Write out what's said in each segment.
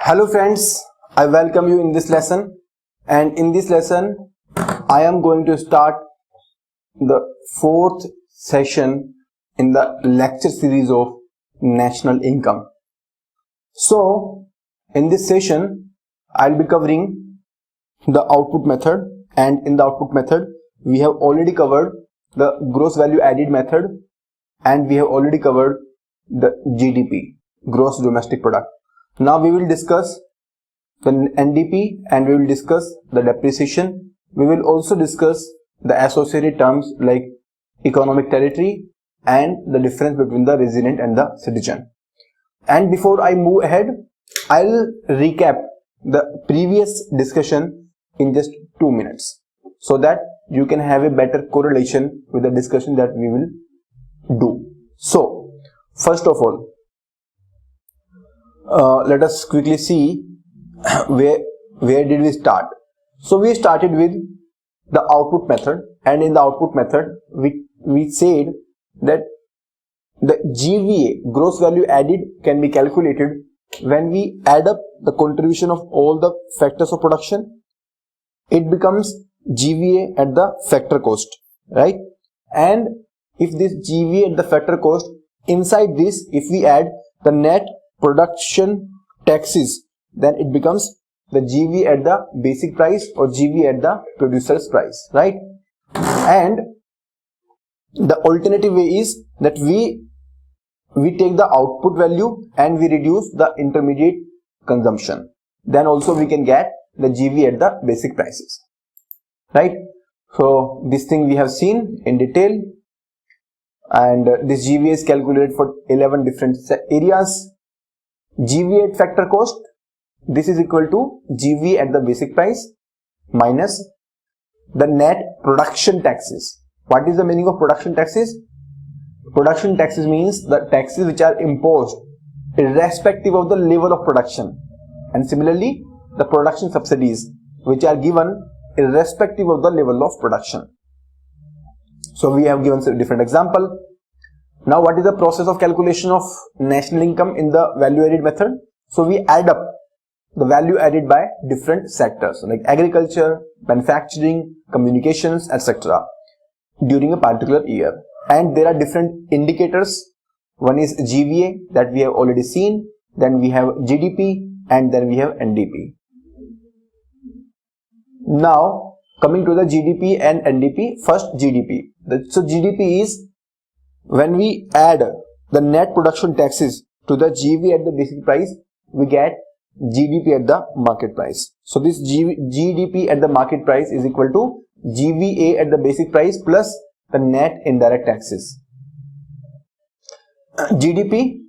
Hello friends, I welcome you in this lesson, and in this lesson I am going to start the fourth session in the lecture series of national income. So in this session I'll be covering the output method, and in the output method we have already covered the gross value added method, and we have already covered the GDP, gross domestic product. Now we will discuss the NDP and we will discuss the depreciation. We will also discuss the associated terms like economic territory and the difference between the resident and the citizen. And before I move ahead, I'll recap the previous discussion in just 2 minutes so that you can have a better correlation with the discussion that we will do. So first of all, let us quickly see where did we start. So we started with the output method, and in the output method we said that the GVA, gross value added, can be calculated when we add up the contribution of all the factors of production. It becomes GVA at the factor cost, right? And if this GVA at the factor cost, inside this if we add the net production taxes, then it becomes the GV at the basic price or GV at the producer's price, right? And the alternative way is that we take the output value and we reduce the intermediate consumption. Then also we can get the GV at the basic prices, right? So this thing we have seen in detail, and this GV is calculated for 11 different areas. GV at factor cost, this is equal to GV at the basic price minus the net production taxes. What is the meaning of production taxes? Production taxes means the taxes which are imposed irrespective of the level of production, and similarly the production subsidies which are given irrespective of the level of production. So we have given some different example. Now what is the process of calculation of national income in the value added method? So we add up the value added by different sectors like agriculture, manufacturing, communications, etc. during a particular year. And there are different indicators. One is GVA that we have already seen, then we have GDP, and then we have NDP. Now coming to the GDP and NDP, first GDP. So GDP is when we add the net production taxes to the GV at the basic price, we get GDP at the market price. So this GDP at the market price is equal to GVA at the basic price plus the net indirect taxes. GDP,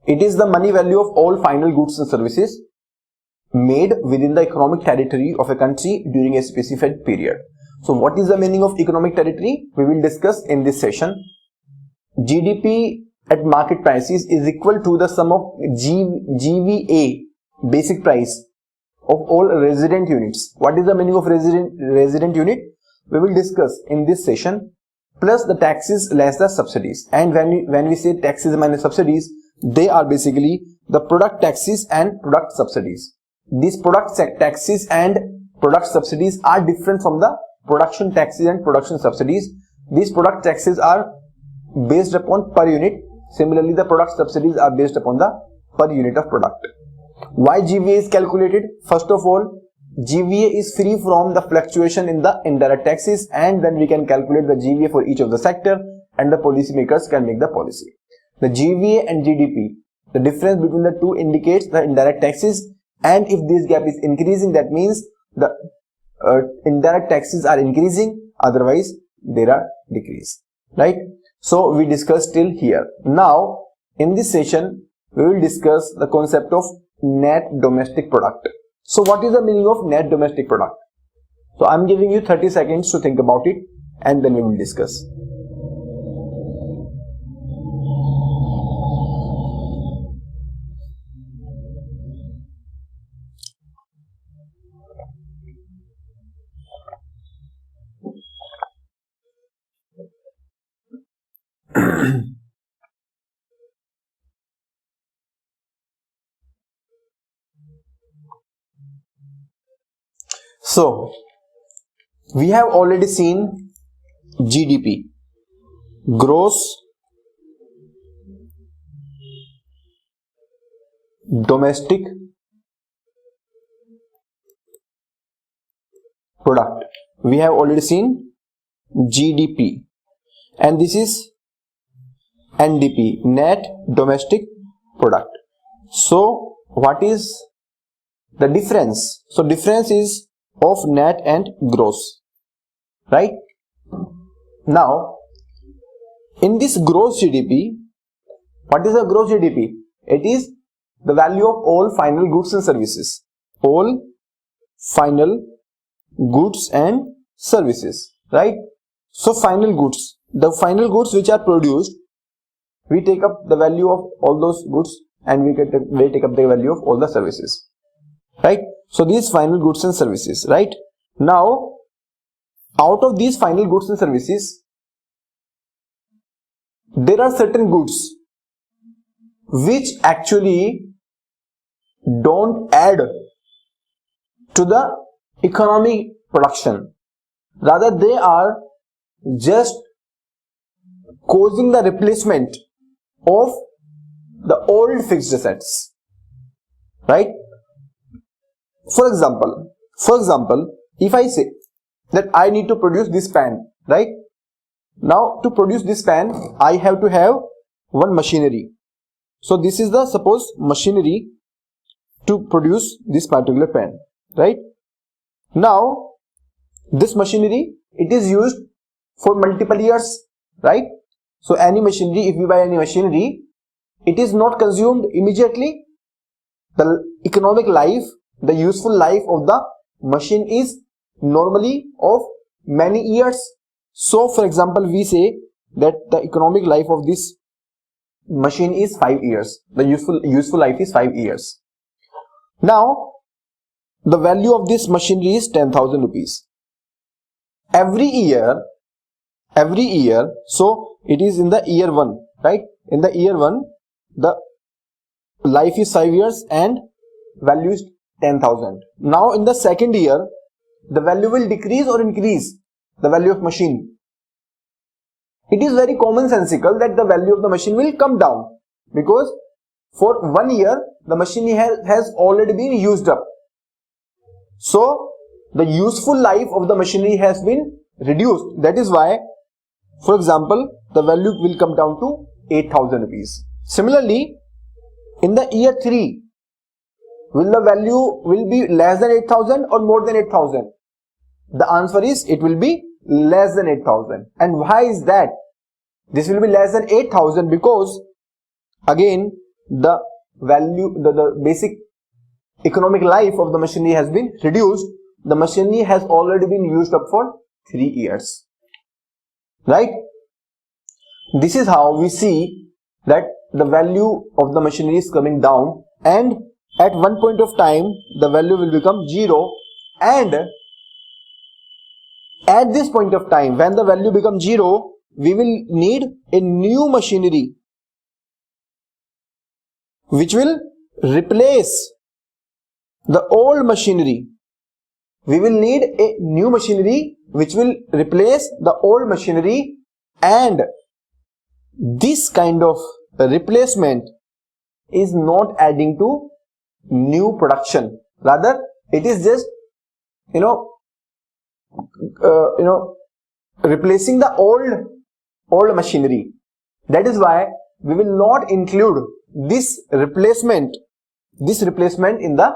it is the money value of all final goods and services made within the economic territory of a country during a specified period. So what is the meaning of economic territory? We will discuss in this session. GDP at market prices is equal to the sum of GVA basic price of all resident units. What is the meaning of resident unit? We will discuss in this session, plus the taxes less the subsidies. And when we say taxes minus subsidies, they are basically the product taxes and product subsidies. These product taxes and product subsidies are different from the production taxes and production subsidies. These product taxes are based upon per unit. Similarly, the product subsidies are based upon the per unit of product. Why GVA is calculated? First of all, GVA is free from the fluctuation in the indirect taxes, and then we can calculate the GVA for each of the sector, and the policy makers can make the policy. The GVA and GDP, the difference between the two indicates the indirect taxes, and if this gap is increasing, that means the indirect taxes are increasing, otherwise there are decrease, right? So we discussed till here. Now in this session we will discuss the concept of net domestic product. So what is the meaning of net domestic product? So I am giving you 30 seconds to think about it, and then we will discuss. So we have already seen GDP, gross domestic product. We have already seen GDP, and this is NDP, net domestic product. So what is the difference? So difference is of net and gross, right? Now in this gross GDP, what is the gross GDP? It is the value of all final goods and services. All final goods and services, right? So final goods, the final goods which are produced, we take up the value of all those goods and we take up the value of all the services, right? So these final goods and services, right? Now out of these final goods and services, there are certain goods which actually don't add to the economic production, rather they are just causing the replacement of the old fixed assets, right? For example, if I say that I need to produce this pan, right? Now to produce this pan, I have to have one machinery. So this is the suppose machinery to produce this particular pan, right? Now this machinery, it is used for multiple years, right? So any machinery, if we buy any machinery, it is not consumed immediately. The economic life, the useful life of the machine is normally of many years. So for example, we say that the economic life of this machine is 5 years. The useful life is 5 years. Now the value of this machinery is 10,000 rupees. Every year, so it is in the year 1, right? In the year 1, the life is 5 years and value is 10,000. Now in the second year, the value will decrease or increase, the value of machine. It is very commonsensical that the value of the machine will come down, because for 1 year the machine has already been used up. So the useful life of the machinery has been reduced. That is why, for example, the value will come down to 8,000 rupees. Similarly, in the year 3, will the value will be less than 8,000 or more than 8,000? The answer is it will be less than 8,000. And why is that? This will be less than 8,000 because again the value, the basic economic life of the machinery has been reduced. The machinery has already been used up for 3 years, right? This is how we see that the value of the machinery is coming down, and at one point of time the value will become 0, and at this point of time when the value becomes 0, we will need a new machinery which will replace the old machinery. We will need a new machinery which will replace the old machinery, and this kind of replacement is not adding to new production, rather it is just replacing the old machinery. That is why we will not include this replacement in the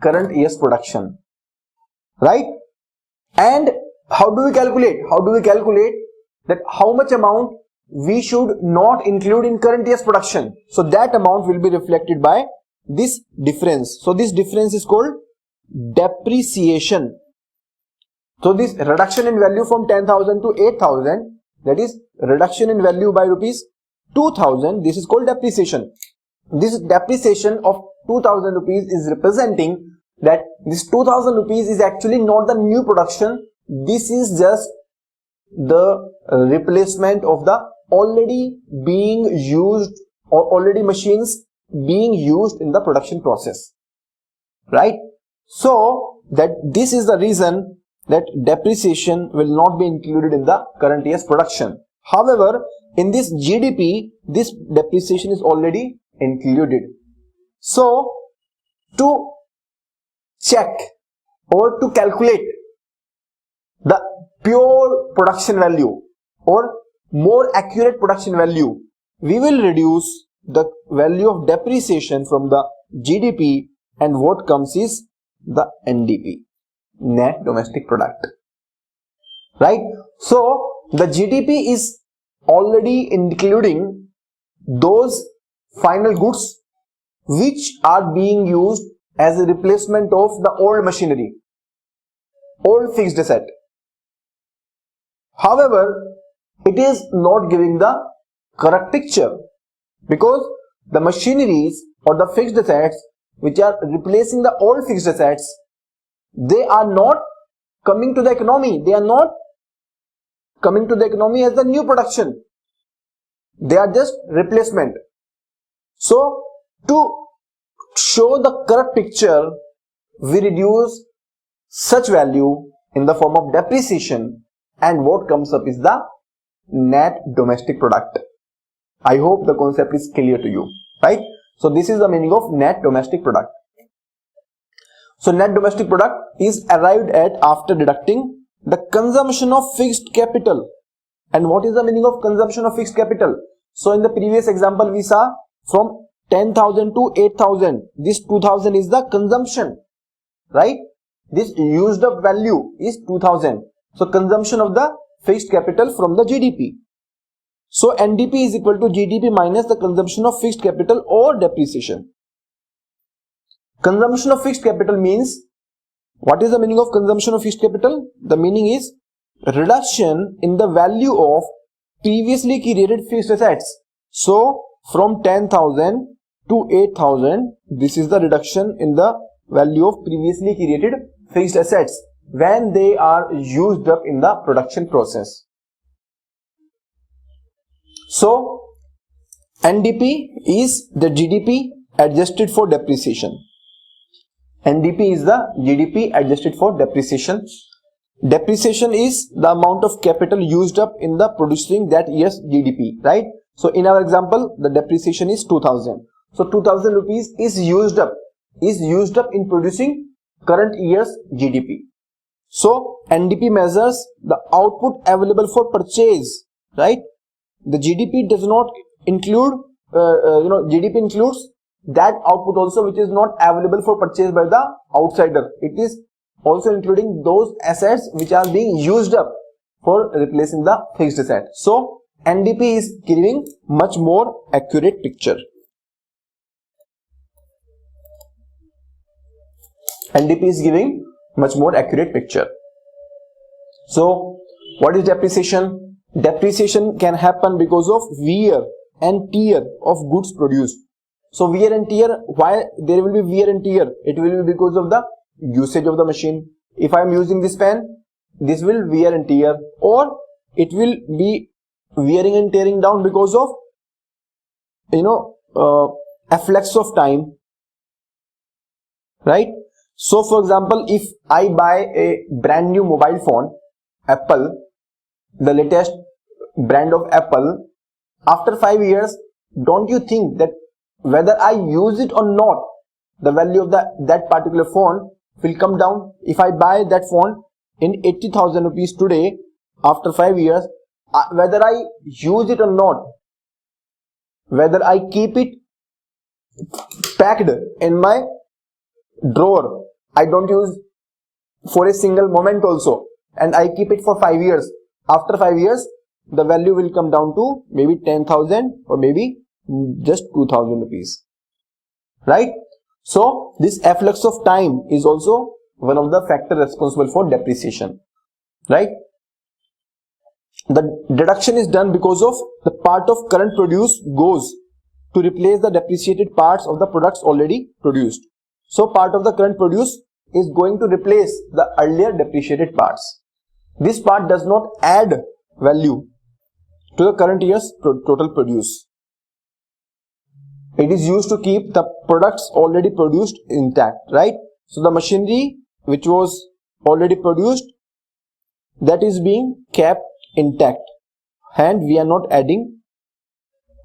current year's production, right? And how do we calculate that how much amount we should not include in current year's production? So that amount will be reflected by this difference. So this difference is called depreciation. So this reduction in value from 10,000 to 8,000, that is reduction in value by rupees 2,000, this is called depreciation. This depreciation of 2,000 rupees is representing that this 2,000 rupees is actually not the new production. This is just the replacement of the already being used or already machines being used in the production process, right? So that this is the reason that depreciation will not be included in the current year's production. However, in this GDP, this depreciation is already included. So, to check or to calculate the pure production value or more accurate production value, we will reduce the value of depreciation from the GDP, and what comes is the NDP, net domestic product, right? So the GDP is already including those final goods which are being used as a replacement of the old machinery, old fixed asset. However, it is not giving the correct picture, because the machineries or the fixed assets which are replacing the old fixed assets, they are not coming to the economy. They are not coming to the economy as the new production. They are just replacement. So, to show the correct picture, we reduce such value in the form of depreciation, and what comes up is the net domestic product. I hope the concept is clear to you, right? So this is the meaning of net domestic product. So net domestic product is arrived at after deducting the consumption of fixed capital. And what is the meaning of consumption of fixed capital? So in the previous example we saw from 10,000 to 8,000, this 2,000 is the consumption, right? This used up value is 2,000. So consumption of the fixed capital from the GDP. So NDP is equal to GDP minus the consumption of fixed capital or depreciation. Consumption of fixed capital means, what is the meaning of consumption of fixed capital? The meaning is reduction in the value of previously created fixed assets. So from 10,000 to 8,000, this is the reduction in the value of previously created fixed assets when they are used up in the production process. So NDP is the GDP adjusted for depreciation. NDP is the GDP adjusted for depreciation. Depreciation is the amount of capital used up in the producing that year's GDP, right? So in our example, the depreciation is 2,000. So 2,000 rupees is used up in producing current year's GDP. So NDP measures the output available for purchase, right? The GDP does not include, GDP includes that output also which is not available for purchase by the outsider. It is also including those assets which are being used up for replacing the fixed asset. So NDP is giving much more accurate picture. NDP is giving much more accurate picture. So what is depreciation? Depreciation can happen because of wear and tear of goods produced. So wear and tear, why there will be wear and tear? It will be because of the usage of the machine. If I am using this pen, this will wear and tear, or it will be wearing and tearing down because of effects of time, right? So for example, if I buy a brand new mobile phone, Apple, the latest brand of Apple, after 5 years, don't you think that whether I use it or not, the value of that particular phone will come down? If I buy that phone in 80,000 rupees today, after 5 years, whether I use it or not, whether I keep it packed in my drawer, I don't use for a single moment also, and I keep it for 5 years. After 5 years, the value will come down to maybe 10,000 or maybe just 2,000 rupees, right? So this efflux of time is also one of the factors responsible for depreciation, right? The deduction is done because of the part of current produce goes to replace the depreciated parts of the products already produced. So part of the current produce is going to replace the earlier depreciated parts. This part does not add value to the current year's total produce. It is used to keep the products already produced intact, right? So the machinery which was already produced, that is being kept intact, and we are not adding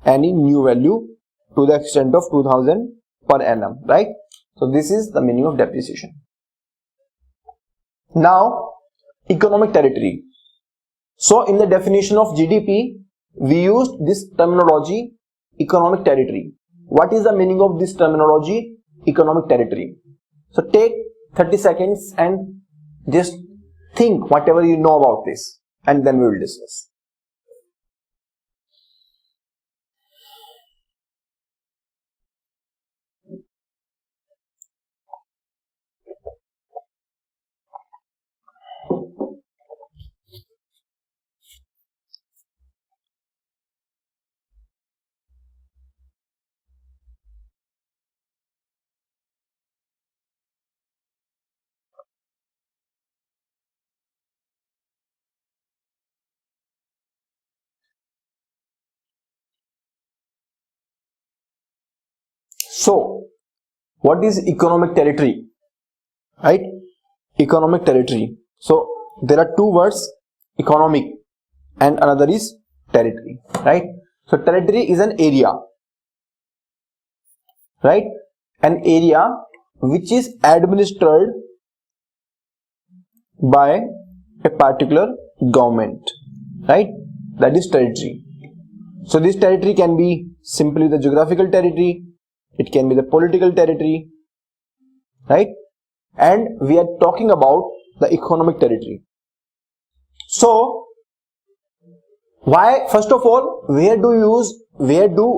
any new value to the extent of 2000 per annum, right? So this is the meaning of depreciation. Now, economic territory. So in the definition of GDP, we used this terminology, economic territory. What is the meaning of this terminology, economic territory? So take 30 seconds and just think whatever you know about this, and then we will discuss. So, what is economic territory? Right? Economic territory. So, there are two words, economic and another is territory. Right? So, territory is an area. Right? An area which is administered by a particular government. Right? That is territory. So, this territory can be simply the geographical territory. It can be the political territory, right? And we are talking about the economic territory. So, why, first of all, where do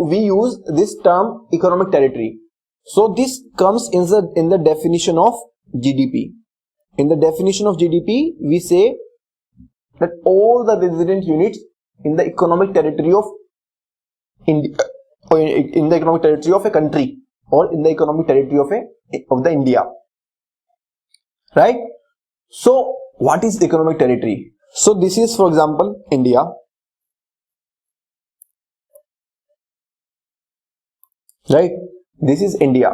we use this term economic territory? So, this comes in the definition of GDP. In the definition of GDP, we say that all the resident units in the economic territory of India, in the economic territory of a country, or in the economic territory of the India, right? So what is economic territory? So this is, for example, India, right? This is India.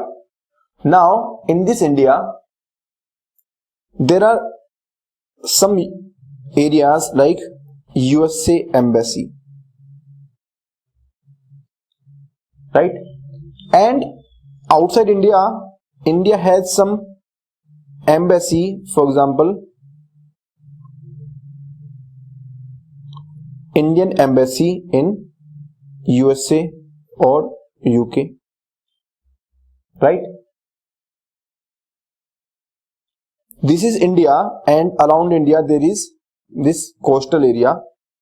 Now in this India there are some areas like USA embassy, right? And outside India has some embassy, for example, Indian embassy in USA or UK, right? This is India, and around India there is this coastal area,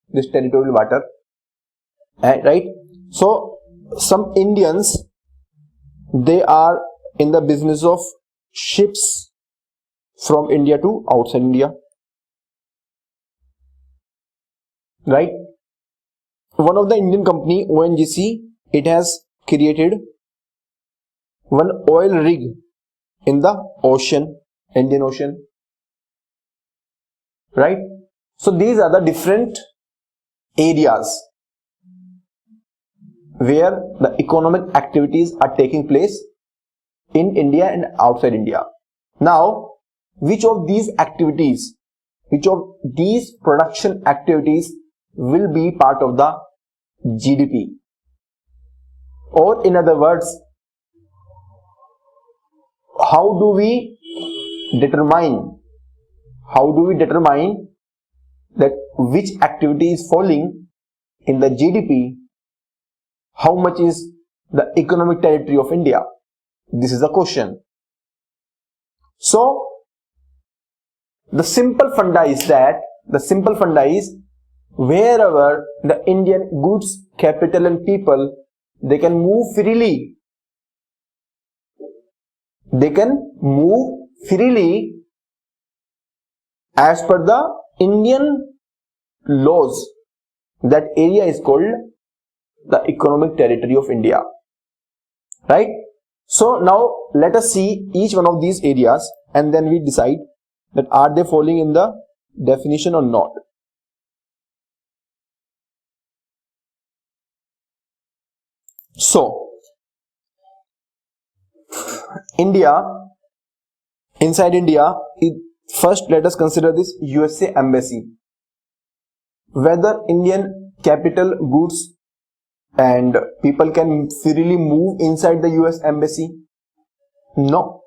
this territorial water, right? So some Indians, they are in the business of ships from India to outside India, right? One of the Indian company, ONGC, it has created one oil rig in the ocean, Indian Ocean, right? So these are the different areas where the economic activities are taking place in India and outside India. Now, which of these activities, which of these production activities will be part of the GDP? Or in other words, how do we determine that which activity is falling in the GDP? How much is the economic territory of India? This is the question. So the simple funda is wherever the Indian goods, capital and people, they can move freely. They can move freely as per the Indian laws. That area is called the economic territory of India, right? So now let us see each one of these areas and then we decide that are they falling in the definition or not. So India inside India, first let us consider this USA embassy. Whether Indian capital, goods and people can freely move inside the US embassy? No.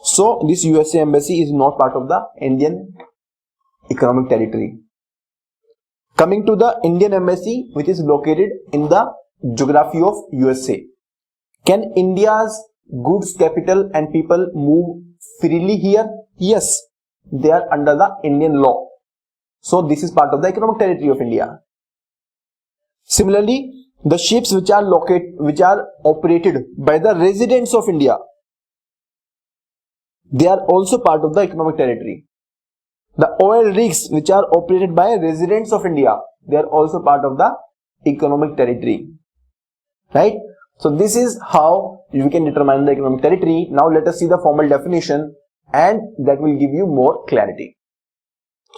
So this USA embassy is not part of the Indian economic territory. Coming to the Indian embassy, which is located in the geography of USA. Can India's goods, capital and people move freely here? Yes, they are under the Indian law. So this is part of the economic territory of India. Similarly, the ships which are operated by the residents of India, they are also part of the economic territory. The oil rigs which are operated by residents of India, they are also part of the economic territory. Right? So this is how you can determine the economic territory. Now let us see the formal definition, and that will give you more clarity.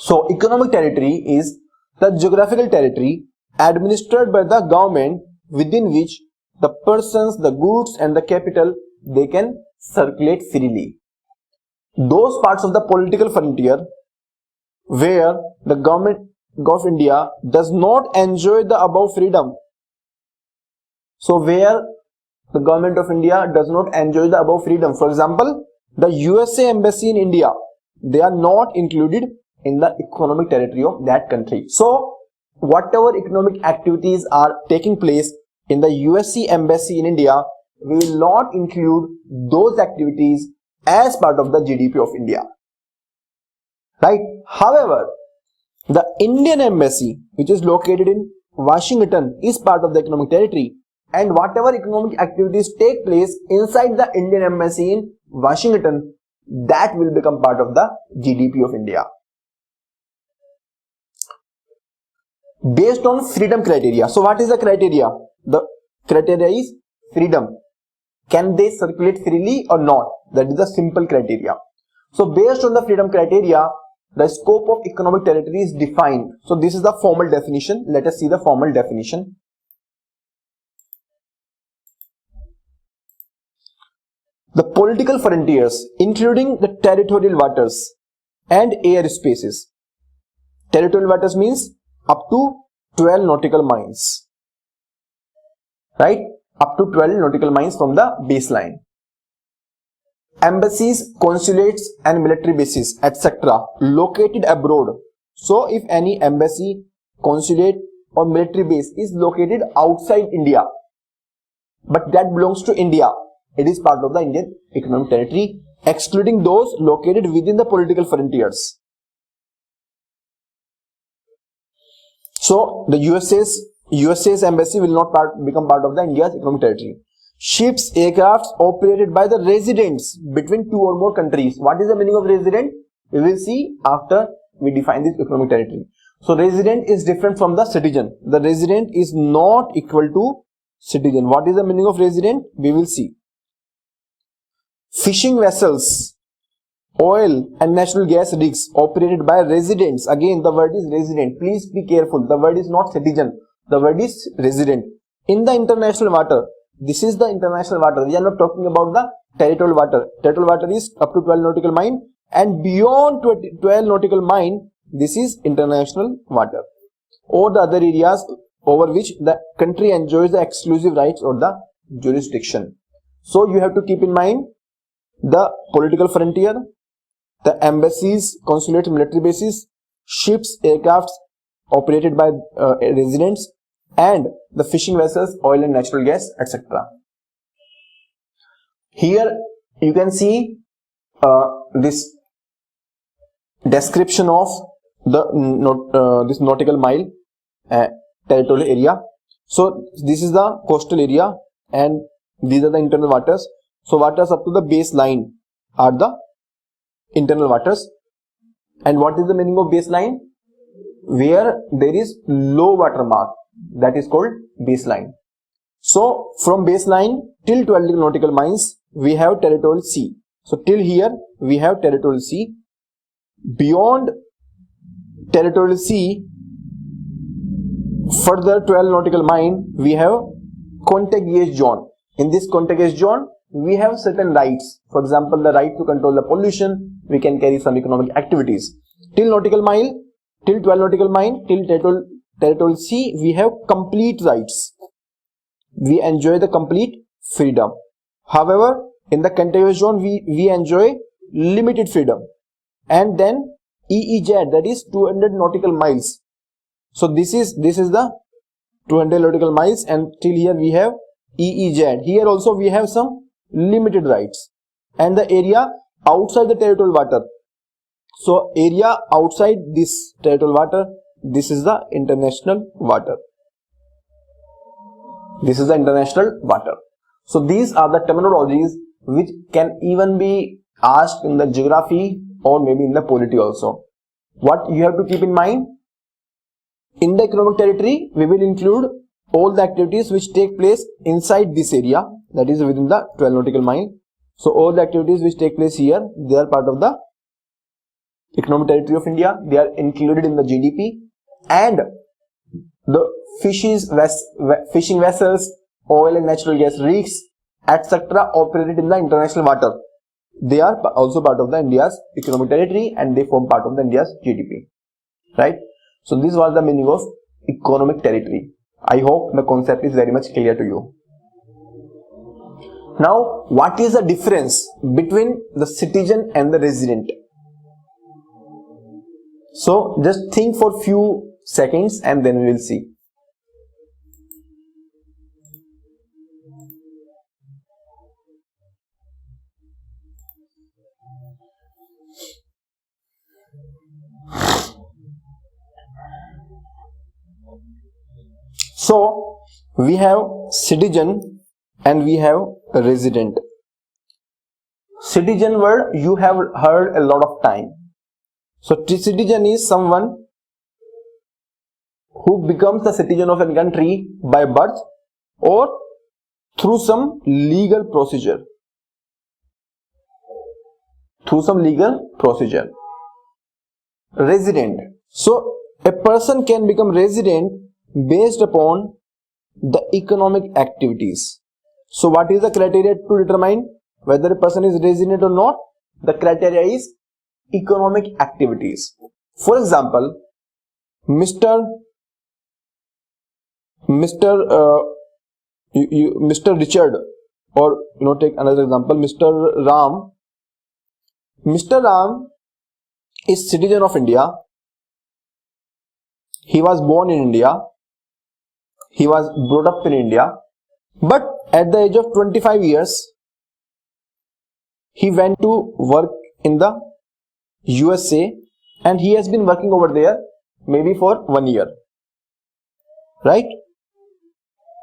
So economic territory is the geographical territory administered by the government within which the persons, the goods and the capital, they can circulate freely. Those parts of the political frontier where the government of India does not enjoy the above freedom. So where the government of India does not enjoy the above freedom, for example, the USA embassy in India, they are not included in the economic territory of that country. So whatever economic activities are taking place in the USA embassy in India, we will not include those activities as part of the GDP of India. Right? However, the Indian embassy, which is located in Washington, is part of the economic territory, and whatever economic activities take place inside the Indian embassy in Washington, that will become part of the GDP of India. Based on freedom criteria. So what is the criteria? The criteria is freedom. Can they circulate freely or not? That is the simple criteria. So based on the freedom criteria, the scope of economic territory is defined. So this is the formal definition. Let us see the formal definition. The political frontiers, including the territorial waters and air spaces. Territorial waters means up to 12 nautical miles. Right? Up to 12 nautical miles from the baseline. Embassies, consulates and military bases, etc. located abroad. So if any embassy, consulate or military base is located outside India, but that belongs to India, it is part of the Indian economic territory, excluding those located within the political frontiers. So the USA's embassy will not become part of the India's economic territory. Ships, aircrafts operated by the residents between two or more countries. What is the meaning of resident? We will see after we define this economic territory. So resident is different from the citizen. The resident is not equal to citizen. What is the meaning of resident? We will see. Fishing vessels, oil and natural gas rigs operated by residents. Again, the word is resident. Please be careful. The word is not citizen. The word is resident. In the international water. This is the international water. We are not talking about the territorial water. Territorial water is up to 12 nautical mile, and beyond 12 nautical mile, this is international water, or the other areas over which the country enjoys the exclusive rights or the jurisdiction. So you have to keep in mind the political frontier, the embassies, consulates, military bases, ships, aircrafts operated by residents, and the fishing vessels, oil and natural gas, etc. Here you can see this description of the this nautical mile territorial area. So this is the coastal area and these are the internal waters. So waters up to the baseline are the internal waters. And what is the meaning of baseline? Where there is low water mark, that is called baseline. So from baseline till 12 nautical miles we have territorial sea. So till here we have territorial sea. Beyond territorial sea, further 12 nautical mile we have contiguous zone. In this contiguous zone we have certain rights. For example, the right to control the pollution, we can carry some economic activities. Till nautical mile, till 12 nautical mile, till territorial sea, we have complete rights. We enjoy the complete freedom. However, in the contiguous zone, we enjoy limited freedom. And then EEZ, that is 200 nautical miles. So this is the 200 nautical miles, and till here we have EEZ. Here also we have some limited rights. And the area outside the territorial water. So area outside this territorial water, this is the international water. This is the international water. So these are the terminologies which can even be asked in the geography or maybe in the polity also. What you have to keep in mind, in the economic territory, we will include all the activities which take place inside this area, that is within the 12 nautical mile. So all the activities which take place here, they are part of the economic territory of India. They are included in the GDP, and the fishing vessels, oil and natural gas rigs, etc. operated in the international water. They are also part of the India's economic territory, and they form part of the India's GDP. Right? So this was the meaning of economic territory. I hope the concept is very much clear to you. Now, what is the difference between the citizen and the resident? So just think for few seconds and then we will see. So we have citizen and we have resident. Citizen word you have heard a lot of time. So citizen is someone who becomes the citizen of a country by birth or through some legal procedure. Resident. So a person can become resident based upon the economic activities. So what is the criteria to determine whether a person is resident or not? The criteria is economic activities. For example, Mr. Richard, or take another example, Mr. Ram. Mr. Ram is citizen of India. He was born in India. He was brought up in India. But at the age of 25 years, he went to work in the USA, and he has been working over there maybe for 1 year. Right?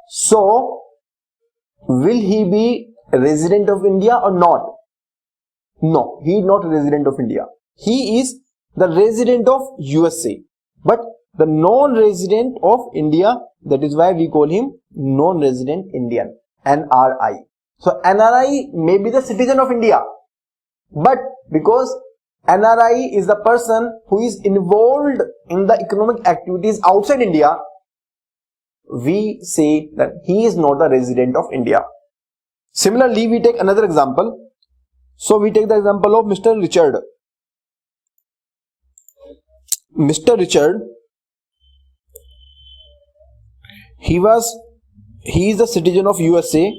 So, will he be a resident of India or not? No, he is not a resident of India. He is the resident of USA, but the non-resident of India. That is why we call him non-resident Indian, NRI. So NRI may be the citizen of India, but because NRI is the person who is involved in the economic activities outside India, we say that he is not the resident of India. Similarly, we take another example. So we take the example of Mr. Richard. Mr. Richard, he is a citizen of USA,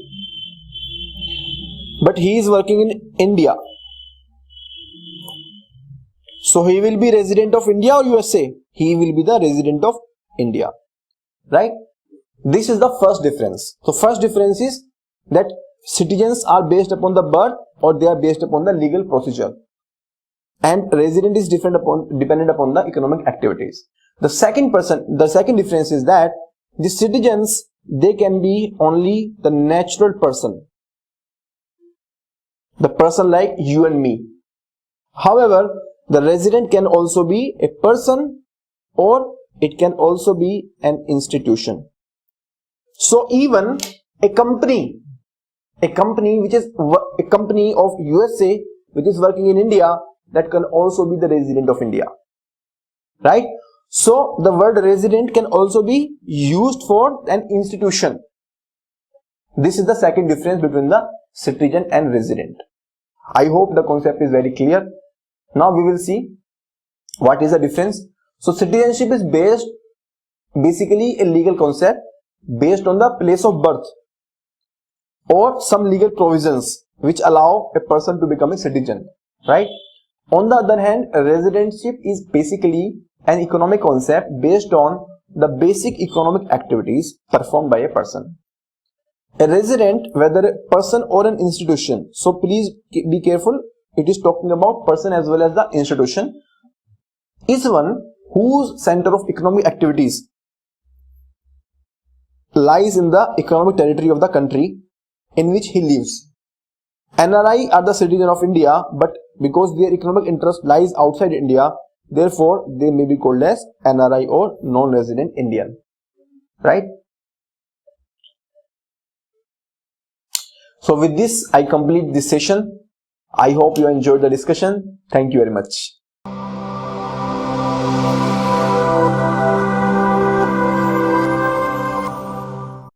but he is working in India. So he will be resident of India or USA? He will be the resident of India. Right? This is the first difference. So first difference is that citizens are based upon the birth or they are based upon the legal procedure. And resident is dependent upon the economic activities. The second difference is that the citizens, they can be only the natural person. The person like you and me. However, the resident can also be a person or it can also be an institution. So even a company which is a company of USA which is working in India, that can also be the resident of India. Right? So the word resident can also be used for an institution. This is the second difference between the citizen and resident. I hope the concept is very clear. Now we will see what is the difference. So citizenship is basically a legal concept based on the place of birth or some legal provisions which allow a person to become a citizen, right? On the other hand, residentship is basically an economic concept based on the basic economic activities performed by a person. A resident, whether a person or an institution, so please be careful, it is talking about person as well as the institution, is one whose center of economic activities lies in the economic territory of the country in which he lives. NRI are the citizen of India, but because their economic interest lies outside India, therefore they may be called as NRI or non-resident Indian, right? So with this, I complete this session. I hope you enjoyed the discussion. Thank you very much.